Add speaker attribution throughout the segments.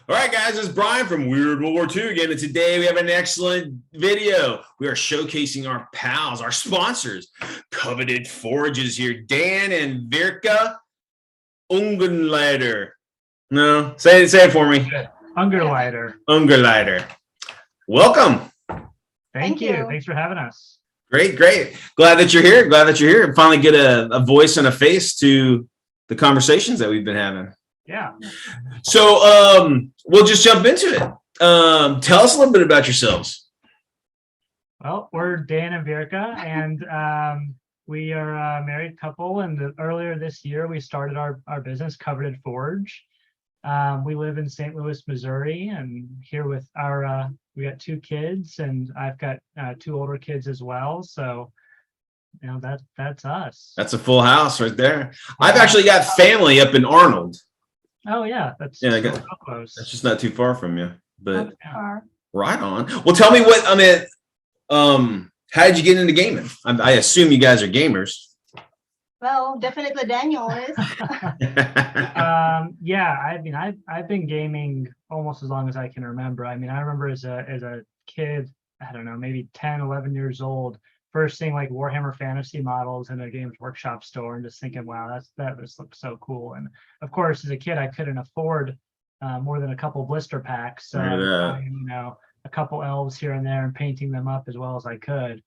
Speaker 1: All right, guys, it's Brian from Weird World War II again, and today we have an excellent video. We are showcasing our pals, our sponsors, Coveted Forages here, Dan and Verka Ungenleider. No, say it for me.
Speaker 2: Ungerleider.
Speaker 1: Ungerleider. Welcome.
Speaker 2: Thank you. Thanks for having us.
Speaker 1: Great. Glad that you're here. And finally get a voice and a face to the conversations that we've been having.
Speaker 2: Yeah.
Speaker 1: So we'll just jump into it. Tell us a little bit about yourselves.
Speaker 2: Well, we're Dan and Verka, and we are a married couple. And earlier this year, we started our business, Coveted Forge. We live in St. Louis, Missouri, and here with our we got 2 kids, and I've got 2 older kids as well. So, you know, that's us.
Speaker 1: That's a full house right there. I've actually got family up in Arnold.
Speaker 2: Oh yeah, that's
Speaker 1: so
Speaker 2: close.
Speaker 1: That's just not too far from you, but
Speaker 2: Yeah.
Speaker 1: right on. Well, tell me how did you get into gaming? I assume you guys are gamers.
Speaker 3: Well, definitely Daniel is.
Speaker 2: Yeah, I mean, I've been gaming almost as long as I can remember. I mean, I remember as a kid, I don't know, maybe 10, 11 years old, first seeing like Warhammer Fantasy models in a Games Workshop store and just thinking, wow, that just looks so cool. And of course, as a kid, I couldn't afford more than a couple blister packs. So, you know, a couple elves here and there and painting them up as well as I could.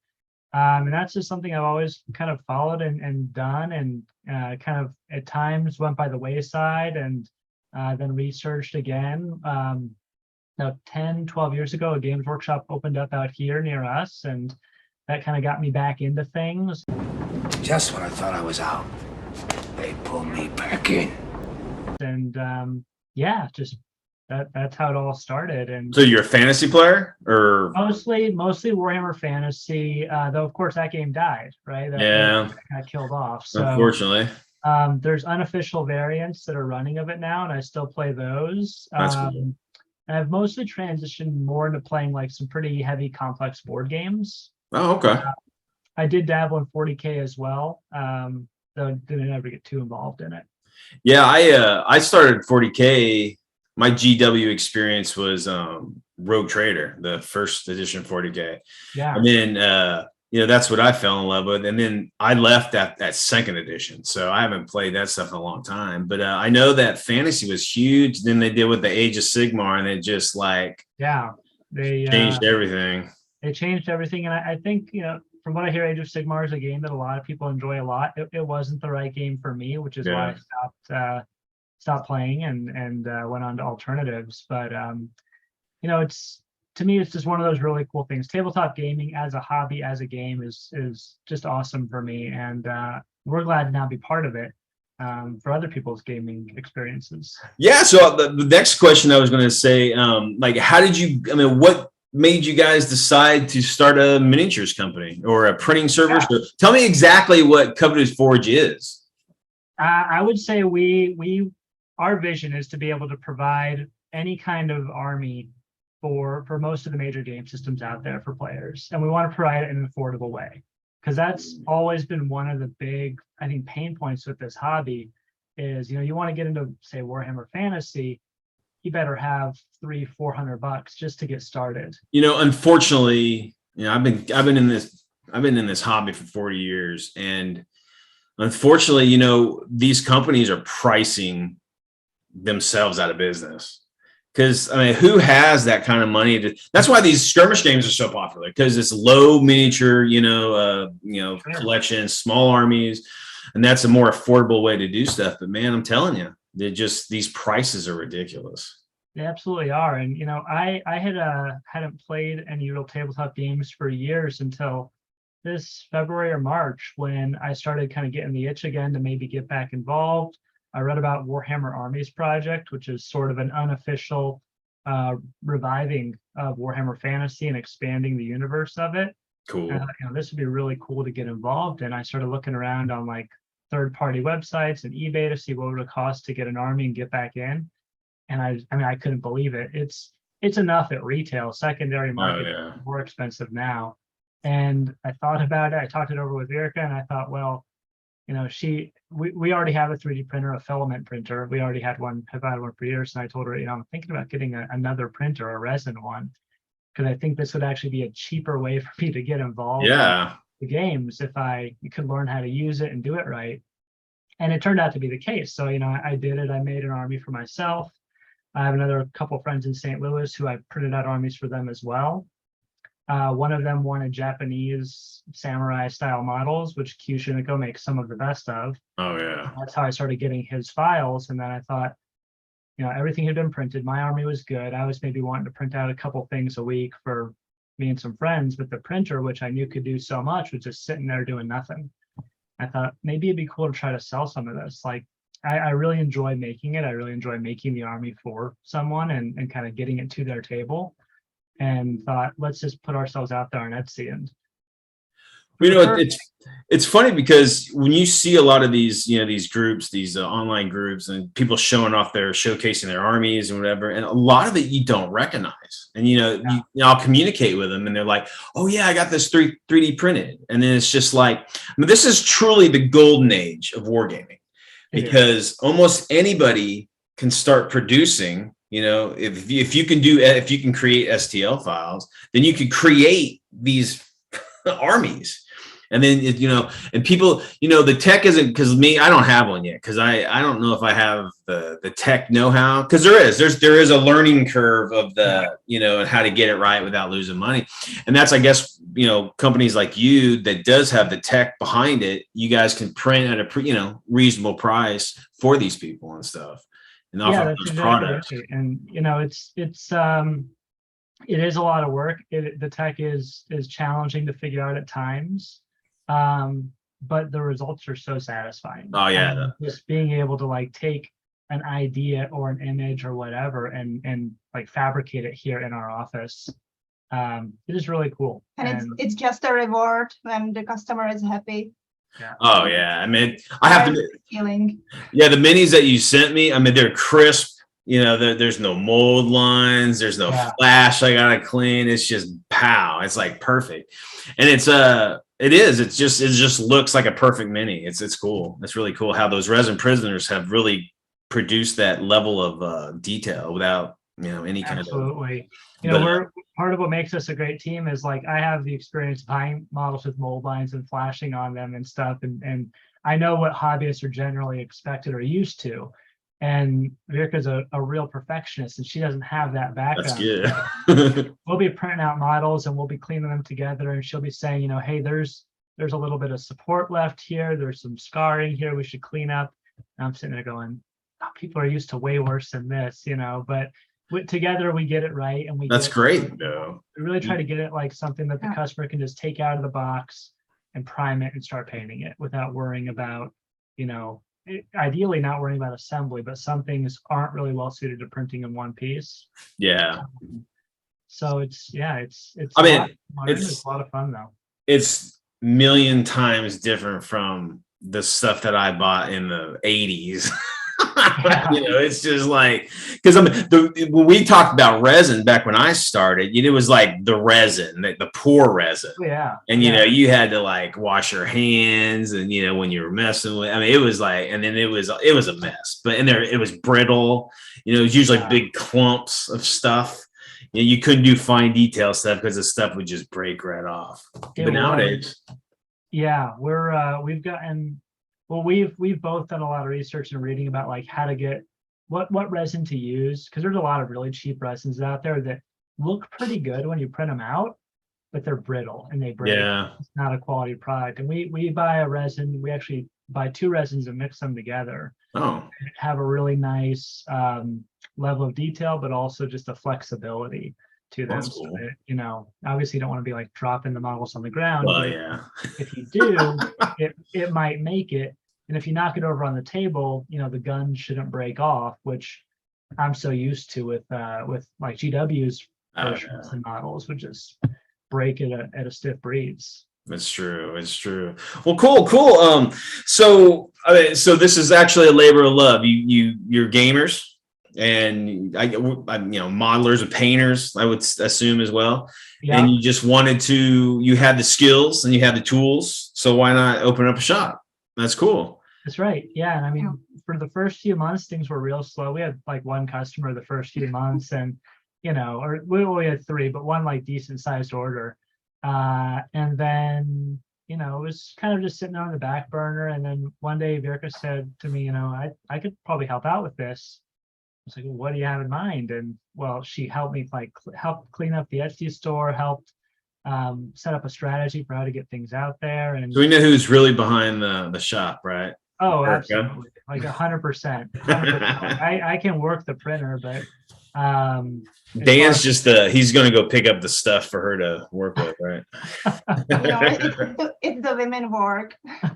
Speaker 2: And that's just something I've always kind of followed and done, and kind of at times went by the wayside and then researched again. Now 10, 12 years ago, a Games Workshop opened up out here near us, and that kind of got me back into things.
Speaker 4: Just when I thought I was out, they pulled me back in.
Speaker 2: And yeah, just that's how it all started. And
Speaker 1: so you're a fantasy player, or
Speaker 2: mostly Warhammer Fantasy, though of course that game died, right? That got killed off. So
Speaker 1: unfortunately,
Speaker 2: there's unofficial variants that are running of it now, and I still play those.
Speaker 1: That's cool.
Speaker 2: And I've mostly transitioned more into playing like some pretty heavy complex board games.
Speaker 1: Oh, okay.
Speaker 2: I did dabble in 40K as well, though didn't ever get too involved in it.
Speaker 1: Yeah, I started 40K. My GW experience was Rogue Trader, the first edition 40K.
Speaker 2: Yeah.
Speaker 1: And then you know, that's what I fell in love with. And then I left that second edition. So I haven't played that stuff in a long time. But I know that fantasy was huge. Then they did with the Age of Sigmar, and it just like
Speaker 2: they
Speaker 1: changed everything.
Speaker 2: It changed everything. And I think, you know, from what I hear, Age of Sigmar is a game that a lot of people enjoy a lot. It wasn't the right game for me, which is why I stopped playing and went on to alternatives. But you know, to me, it's just one of those really cool things. Tabletop gaming as a hobby, as a game is just awesome for me, and we're glad to now be part of it for other people's gaming experiences. Yeah.
Speaker 1: So the next question I was going to say, like, how did you? I mean, what made you guys decide to start a miniatures company or a printing service? Yeah. Tell me exactly what Coveted Forge is.
Speaker 2: I would say our vision is to be able to provide any kind of army for most of the major game systems out there for players. And we want to provide it in an affordable way, because that's always been one of the big, I think, pain points with this hobby is, you know, you want to get into, say, Warhammer Fantasy, you better have $300-400 just to get started.
Speaker 1: You know, unfortunately, you know, I've been in this hobby for 40 years, and unfortunately, you know, these companies are pricing themselves out of business. Because I mean, who has that kind of money? That's why these skirmish games are so popular, because it's low miniature, collection, small armies, and that's a more affordable way to do stuff. But man, I'm telling you, these prices are ridiculous.
Speaker 2: They absolutely are. And you know, I hadn't played any real tabletop games for years until this February or March, when I started kind of getting the itch again to maybe get back involved. I read about Warhammer Armies Project, which is sort of an unofficial reviving of Warhammer Fantasy and expanding the universe of it.
Speaker 1: Cool.
Speaker 2: You know, this would be really cool to get involved in. I started looking around on like third-party websites and eBay to see what would it cost to get an army and get back in. And I mean, I couldn't believe it. It's enough at retail. Secondary market is more expensive now. And I thought about it. I talked it over with Verka, and I thought, well, we already have a 3D printer, a filament printer. We already have had one for years. And I told her, I'm thinking about getting another printer, a resin one, because I think this would actually be a cheaper way for me to get involved
Speaker 1: Yeah.
Speaker 2: in the games if I could learn how to use it and do it right. And it turned out to be the case. So, I did it. I made an army for myself. I have another couple friends in St. Louis who I printed out armies for them as well. One of them wanted Japanese samurai style models, which Kyushiniko makes some of the best of.
Speaker 1: Oh yeah.
Speaker 2: That's how I started getting his files. And then I thought, everything had been printed. My army was good. I was maybe wanting to print out a couple things a week for me and some friends, but the printer, which I knew could do so much, was just sitting there doing nothing. I thought maybe it'd be cool to try to sell some of this. Like I really enjoy making it. I really enjoy making the army for someone and kind of getting it to their table. And thought, let's just put ourselves out there on Etsy. And
Speaker 1: it's funny because when you see a lot of these, these groups, these online groups, and people showing off showcasing their armies and whatever, and a lot of it you don't recognize. And I'll communicate with them, and they're like, "Oh yeah, I got this 3D printed," and then it's just like, this is truly the golden age of wargaming, because almost anybody can start producing. If you can create STL files, then you can create these armies. And then, and people, the tech isn't, because I don't have one yet, because I don't know if I have the tech know-how, because there is a learning curve of and how to get it right without losing money. And that's, I guess, companies like you that does have the tech behind it, you guys can print at a reasonable price for these people and stuff. And offer those products.
Speaker 2: Right. And it is a lot of work. The tech is challenging to figure out at times, but the results are so satisfying.
Speaker 1: Oh yeah,
Speaker 2: just being able to take an idea or an image or whatever and fabricate it here in our office. It is really cool.
Speaker 3: And it's just a reward when the customer is happy.
Speaker 2: Yeah.
Speaker 1: Oh yeah, I have to.
Speaker 3: Feeling.
Speaker 1: Yeah, the minis that you sent me, they're crisp. There's no mold lines, there's no flash I gotta clean. It's just pow. It's like perfect, and it just looks like a perfect mini. It's cool. It's really cool how those resin prisoners have really produced that level of detail without any kind of.
Speaker 2: Absolutely. We're part of what makes us a great team is I have the experience buying models with mold lines and flashing on them and stuff. And I know what hobbyists are generally expected or used to. And Verka's a real perfectionist, and she doesn't have that background.
Speaker 1: That's good.
Speaker 2: We'll be printing out models and we'll be cleaning them together, and she'll be saying, hey, there's a little bit of support left here. There's some scarring here we should clean up. And I'm sitting there going, people are used to way worse than this, but together we get it right, and
Speaker 1: that's great though.
Speaker 2: We really try to get it like something that the customer can just take out of the box and prime it and start painting it without worrying about, ideally not worrying about assembly, but some things aren't really well suited to printing in one piece.
Speaker 1: Yeah.
Speaker 2: So it's
Speaker 1: it's
Speaker 2: a lot of fun though.
Speaker 1: It's a million times different from the stuff that I bought in the 80s. It's just because when we talked about resin back when I started, it was like the resin, the poor resin.
Speaker 2: Yeah.
Speaker 1: And you had to wash your hands, and when you were messing with, it was and then it was a mess. But it was brittle. It was usually big clumps of stuff. You couldn't do fine detail stuff because the stuff would just break right off. But nowadays,
Speaker 2: we've gotten. Well, we've both done a lot of research and reading about how to get what resin to use, because there's a lot of really cheap resins out there that look pretty good when you print them out, but they're brittle and they break.
Speaker 1: Yeah.
Speaker 2: It's not a quality product. And we buy a resin. We actually buy two resins and mix them together.
Speaker 1: Oh.
Speaker 2: Have a really nice level of detail, but also just a flexibility to them.
Speaker 1: That's cool.
Speaker 2: So that, obviously you don't want to be dropping the models on the ground.
Speaker 1: Well, yeah.
Speaker 2: If you do, it might make it. And if you knock it over on the table, the gun shouldn't break off, which I'm so used to with GW's versions and models would just break it at a stiff breeze.
Speaker 1: It's true. It's true. Well, cool. So this is actually a labor of love. You're gamers, and I modelers and painters, I would assume as well. Yeah. And you just you had the skills and you had the tools. So why not open up a shop? That's cool.
Speaker 2: That's right. Yeah. And I mean,
Speaker 3: Yeah.
Speaker 2: for the first few months, things were real slow. We had like one customer the first few months, and, or we only had three, but one like decent sized order. And then, it was kind of just sitting on the back burner. And then one day Verka said to me, I could probably help out with this. I was like, well, what do you have in mind? And well, she helped me help clean up the Etsy store, helped set up a strategy for how to get things out there. And
Speaker 1: So we know who's really behind the shop, right?
Speaker 2: oh,
Speaker 1: Verka.
Speaker 2: absolutely, like 100%. I can work the printer, but
Speaker 1: Dan's just he's going to go pick up the stuff for her to work with, right?
Speaker 3: It's the women work.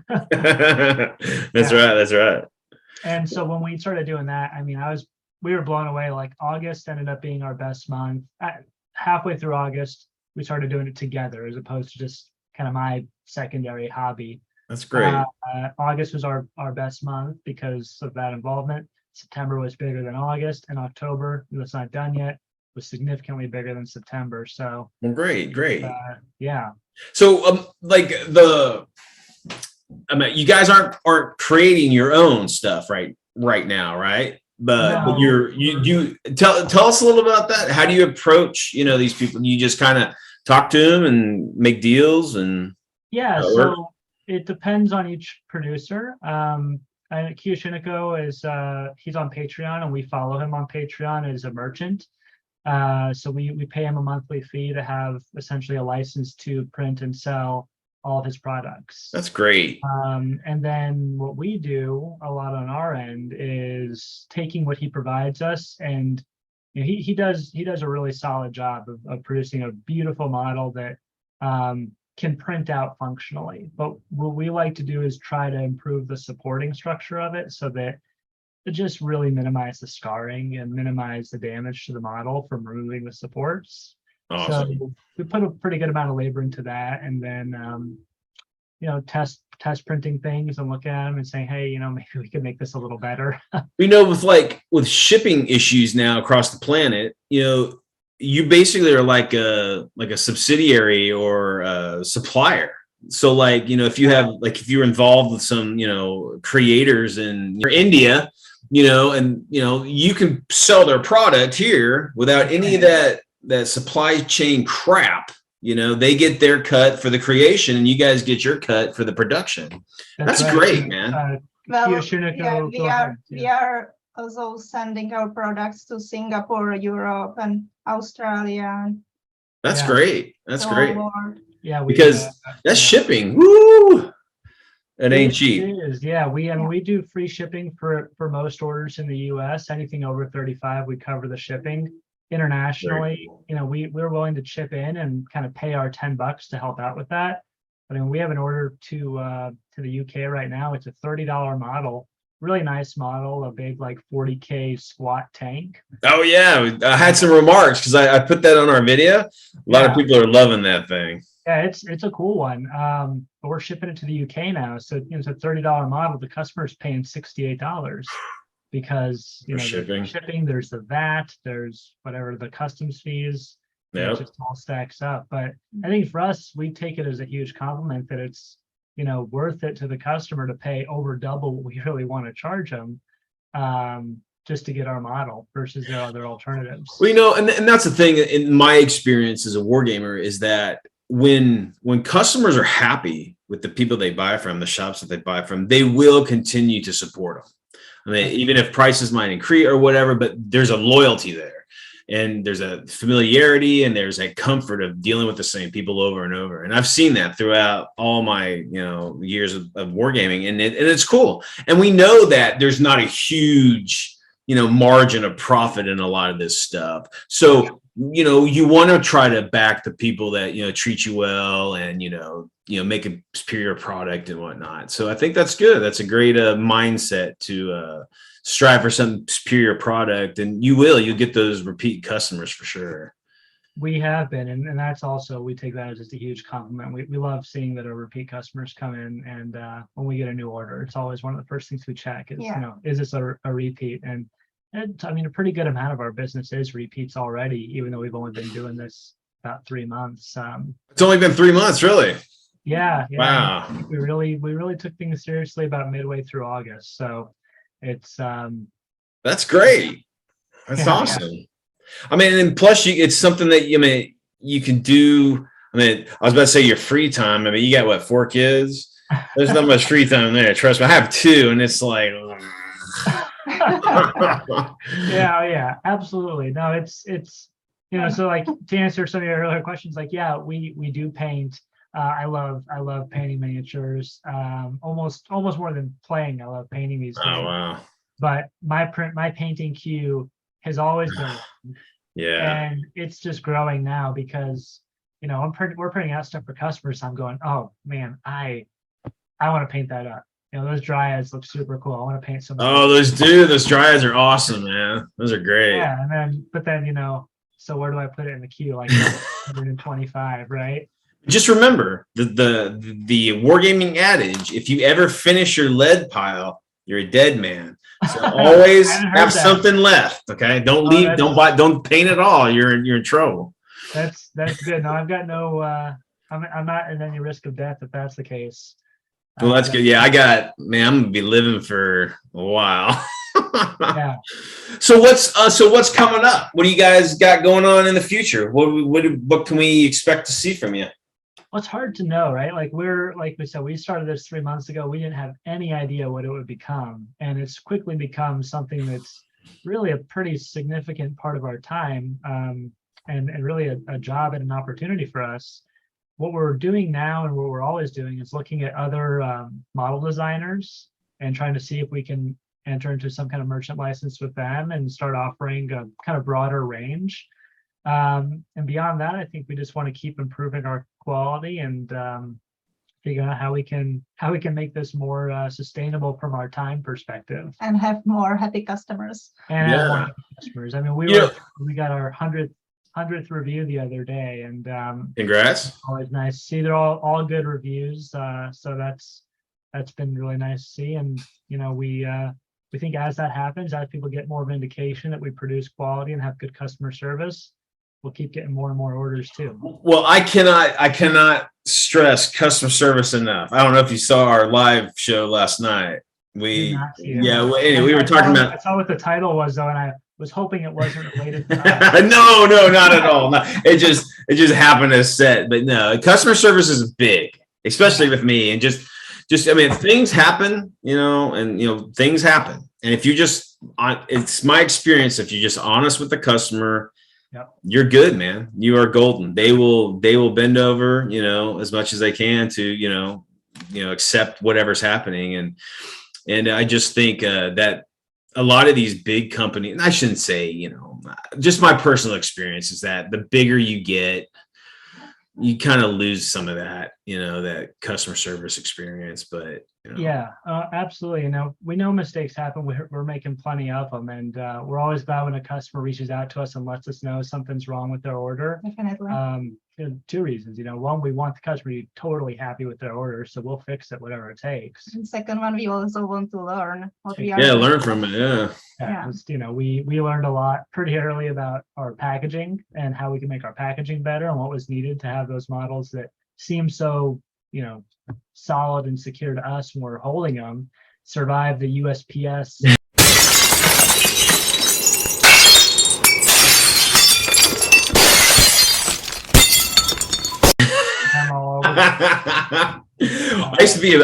Speaker 1: That's right. That's right.
Speaker 2: And so when we started doing that, I mean, we were blown away. Like August ended up being our best month. Halfway through August, we started doing it together as opposed to just kind of my secondary hobby.
Speaker 1: That's great.
Speaker 2: August was our best month because of that involvement. September was bigger than August, and October, that's not done yet, was significantly bigger than September. So
Speaker 1: well, great.
Speaker 2: Yeah.
Speaker 1: So you guys aren't creating your own stuff right now, right? But
Speaker 2: No.
Speaker 1: you tell us a little about that. How do you approach these people? You just kind of talk to them and make deals and
Speaker 2: so it depends on each producer. And Kiyoshiniko is he's on Patreon, and we follow him on Patreon as a merchant. So we pay him a monthly fee to have essentially a license to print and sell all of his products.
Speaker 1: That's great.
Speaker 2: And then what we do a lot on our end is taking what he provides us, and he does a really solid job of producing a beautiful model that can print out functionally. But what we like to do is try to improve the supporting structure of it so that it just really minimize the scarring and minimize the damage to the model from removing the supports.
Speaker 1: Awesome.
Speaker 2: So we put a pretty good amount of labor into that, and then test printing things and look at them and say, hey, maybe we could make this a little better.
Speaker 1: With shipping issues now across the planet, you basically are like a subsidiary or a supplier. So if you're involved with some creators in India, and you can sell their product here without any of that supply chain crap. They get their cut for the creation, and you guys get your cut for the production. That's right. Great, man.
Speaker 3: Well,
Speaker 2: Kiyoshiniko,
Speaker 3: we are also sending our products to Singapore, Europe, and Australia.
Speaker 1: That's great. That's great.
Speaker 2: Yeah,
Speaker 1: because that's shipping. Woo! It ain't cheap.
Speaker 2: It is. Yeah, we do free shipping for most orders in the U.S. Anything over 35, we cover the shipping. Internationally, we're willing to chip in and kind of pay our $10 to help out with that. I mean, we have an order to the UK right now. It's a $30 model, really nice model, a big like 40K squat tank.
Speaker 1: Oh yeah, I had some remarks because I put that on our video. A lot of people are loving that thing.
Speaker 2: Yeah, it's a cool one. But we're shipping it to the UK now, so it's a $30 model. The customer's paying $68. Because shipping, there's the VAT, there's whatever the customs fees, it just all stacks up. But I think for us, we take it as a huge compliment that it's worth it to the customer to pay over double what we really want to charge them, just to get our model versus their other alternatives.
Speaker 1: Well, and that's the thing in my experience as a wargamer is that when customers are happy with the people they buy from, the shops that they buy from, they will continue to support them. I mean, even if prices might increase or whatever, but there's a loyalty there, and there's a familiarity, and there's a comfort of dealing with the same people over and over. And I've seen that throughout all my years of wargaming, and it's cool. And we know that there's not a huge margin of profit in a lot of this stuff. So you want to try to back the people that treat you well and make a superior product and whatnot. So I think that's good. That's a great mindset to strive for some superior product, and you'll get those repeat customers for sure.
Speaker 2: We have been, and that's also, we take that as just a huge compliment. We love seeing that our repeat customers come in, and when we get a new order, it's always one of the first things we check is, is this a repeat? And I mean, a pretty good amount of our business is repeats already, even though we've only been doing this about 3 months.
Speaker 1: It's only been 3 months, really?
Speaker 2: Yeah, yeah.
Speaker 1: Wow.
Speaker 2: We really took things seriously about midway through August. So it's
Speaker 1: That's great. That's
Speaker 2: yeah,
Speaker 1: awesome. I mean, and plus it's something that you can do. I mean, I was about to say your free time. I mean, you got what, 4 kids? There's not much free time there. Trust me. I have 2, and it's like,
Speaker 2: yeah, absolutely. No, it's so like to answer some of your earlier questions, like yeah, we do paint. I love painting miniatures. Almost more than playing. I love painting these
Speaker 1: oh
Speaker 2: days.
Speaker 1: wow,
Speaker 2: But my painting queue has always been,
Speaker 1: yeah.
Speaker 2: and it's just growing now because we're printing out stuff for customers. I'm going, oh man, I want to paint that up. Those dryads look super cool. I want to paint some.
Speaker 1: Oh, those dryads are awesome, man. Those are great.
Speaker 2: Yeah, but then so where do I put it in the queue? Like 125, right?
Speaker 1: Just remember the wargaming adage: if you ever finish your lead pile, you're a dead man. So always have something left. Okay, don't leave. Don't buy. Don't paint it all. You're in trouble.
Speaker 2: That's good. No, I've got no. I'm not in any risk of death if that's the case.
Speaker 1: Well, that's good. Yeah, I'm gonna be living for a while.
Speaker 2: Yeah.
Speaker 1: So what's coming up? What do you guys got going on in the future? What can we expect to see from you?
Speaker 2: Well, it's hard to know, right? Like we said, we started this 3 months ago. We didn't have any idea what it would become, and it's quickly become something that's really a pretty significant part of our time, and really a job and an opportunity for us. What we're doing now and what we're always doing is looking at other model designers and trying to see if we can enter into some kind of merchant license with them and start offering a kind of broader range. And beyond that, I think we just want to keep improving our quality and figure out how we can make this more sustainable from our time perspective
Speaker 3: and have more happy customers.
Speaker 2: And have more happy customers. I mean, we got our 100th review the other day, and
Speaker 1: congrats.
Speaker 2: Always nice to see. They're all good reviews. So that's been really nice to see. And we think as that happens, as people get more of an indication that we produce quality and have good customer service, we'll keep getting more and more orders too.
Speaker 1: Well, I cannot stress customer service enough. I don't know if you saw our live show last night. We were talking about.
Speaker 2: I saw what the title was though, and I was hoping it wasn't related to us.
Speaker 1: No, not at all. No, it just happened to set. But no, customer service is big, especially with me. And just I mean, things happen, and things happen. And if you it's my experience, if you're just honest with the customer, you're good, man. You are golden. They will bend over, as much as they can to, accept whatever's happening. And I just think that a lot of these big companies, and I shouldn't say, just my personal experience is that the bigger you get, you kind of lose some of that, that customer service experience. But
Speaker 2: yeah, absolutely. We know mistakes happen. We're making plenty of them, and we're always glad when a customer reaches out to us and lets us know something's wrong with their order.
Speaker 3: Definitely.
Speaker 2: 2 reasons. One, we want the customer to be totally happy with their order, so we'll fix it whatever it takes.
Speaker 3: And second one, we also want to learn what we are.
Speaker 1: Yeah, learn from it.
Speaker 2: Yeah. We learned a lot pretty early about our packaging and how we can make our packaging better and what was needed to have those models that seem so solid and secure to us when we're holding them survive the USPS.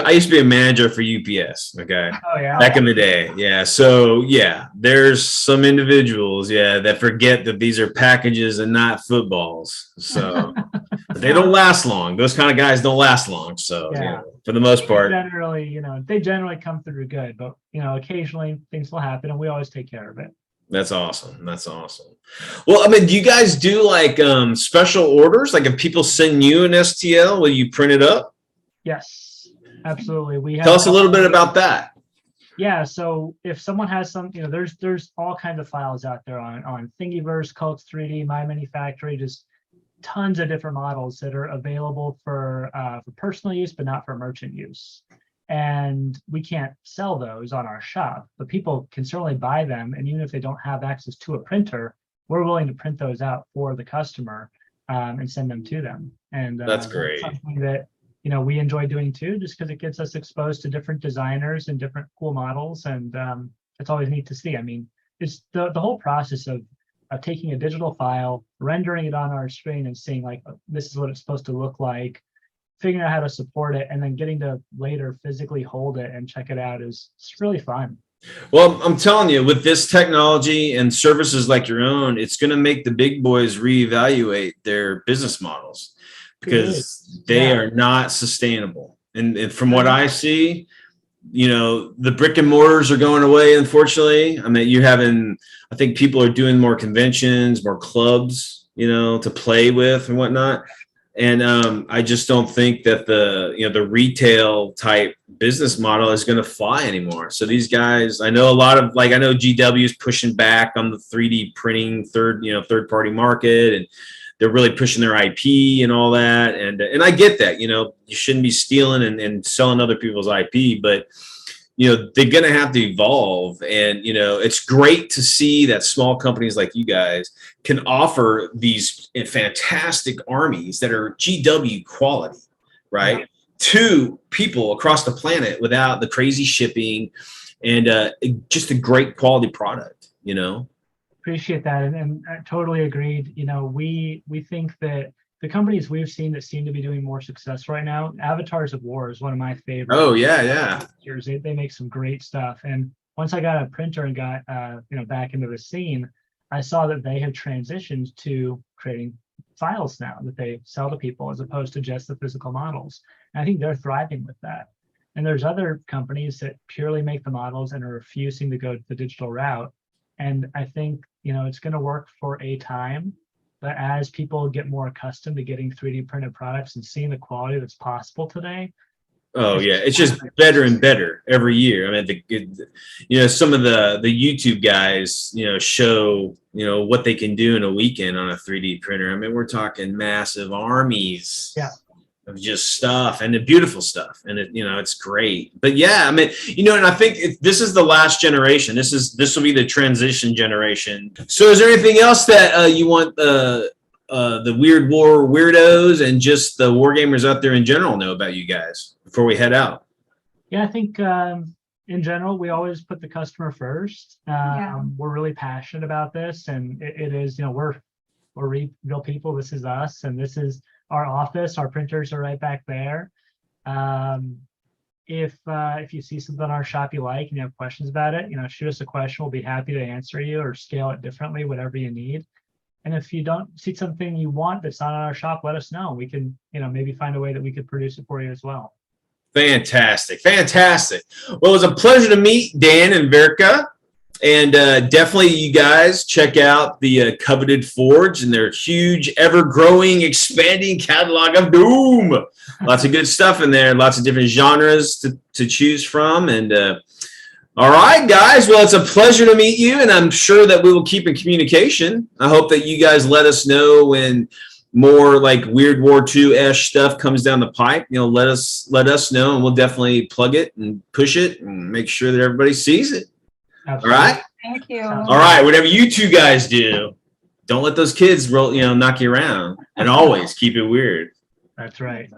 Speaker 1: I used to be a manager for UPS. Okay.
Speaker 2: Oh yeah.
Speaker 1: Back in the day. Yeah. So yeah, there's some individuals, that forget that these are packages and not footballs. So they don't last long. Those kind of guys don't last long. So for the most part,
Speaker 2: they generally come through good, but occasionally things will happen and we always take care of it.
Speaker 1: That's awesome. Well, I mean, do you guys do like special orders? Like if people send you an STL, will you print it up?
Speaker 2: Yes, absolutely.
Speaker 1: Tell us a little bit about that.
Speaker 2: Yeah, so if someone has some, there's all kinds of files out there on Thingiverse, Cults 3D, My Mini Factory, just tons of different models that are available for personal use, but not for merchant use. And we can't sell those on our shop, but people can certainly buy them. And even if they don't have access to a printer, we're willing to print those out for the customer and send them to them. And
Speaker 1: that's great.
Speaker 2: Something that we enjoy doing too, just because it gets us exposed to different designers and different cool models. And it's always neat to see. I mean, it's the whole process of taking a digital file, rendering it on our screen and seeing like, this is what it's supposed to look like, figuring out how to support it, and then getting to later physically hold it and check it out it's really fun.
Speaker 1: Well, I'm telling you, with this technology and services like your own, it's going to make the big boys reevaluate their business models because they are not sustainable. And from what I see, the brick and mortars are going away, unfortunately. I mean, I think people are doing more conventions, more clubs, to play with and whatnot. And I just don't think that the retail type business model is going to fly anymore. So these guys, I know I know GW is pushing back on the 3D printing third party market, and they're really pushing their IP and all that. And I get that, you shouldn't be stealing and selling other people's IP, but they're going to have to evolve. And, it's great to see that small companies like you guys can offer these fantastic armies that are GW quality, right? Yeah. To people across the planet without the crazy shipping and just a great quality product,
Speaker 2: Appreciate that. And I totally agreed. We think that the companies we've seen that seem to be doing more success right now, Avatars of War is one of my favorites.
Speaker 1: Oh, yeah.
Speaker 2: They make some great stuff. And once I got a printer and got back into the scene, I saw that they have transitioned to creating files now that they sell to people as opposed to just the physical models. And I think they're thriving with that. And there's other companies that purely make the models and are refusing to go the digital route. And I think, it's going to work for a time. But as people get more accustomed to getting 3D printed products and seeing the quality that's possible today.
Speaker 1: Oh yeah, it's just better and better every year. I mean, some of the YouTube guys, show, what they can do in a weekend on a 3D printer. I mean, we're talking massive armies of just stuff and the beautiful stuff. And it's great. But yeah, I mean, and I think this is the last generation. This will be the transition generation. So is there anything else that you want the Weird War weirdos and just the war gamers out there in general know about you guys before we head out?
Speaker 2: Yeah, I think in general, we always put the customer first. We're really passionate about this, and it is, we're real people. This is us, and this is our office. Our printers are right back there. If you see something on our shop you like and you have questions about it, shoot us a question. We'll be happy to answer you or scale it differently, whatever you need. And if you don't see something you want that's not on our shop, let us know. We can, maybe find a way that we could produce it for you as well.
Speaker 1: Fantastic. Well, it was a pleasure to meet Dan and Verka. And definitely you guys check out the Coveted Forge and their huge, ever-growing, expanding catalog of Doom. Lots of good stuff in there. Lots of different genres to choose from. And all right, guys. Well, it's a pleasure to meet you, and I'm sure that we will keep in communication. I hope that you guys let us know when more like Weird War II-ish stuff comes down the pipe. Let us know, and we'll definitely plug it and push it and make sure that everybody sees it.
Speaker 2: Absolutely.
Speaker 1: All right.
Speaker 3: Thank you.
Speaker 1: All right. Whatever you two guys do, don't let those kids knock you around, and always keep it weird.
Speaker 2: That's right.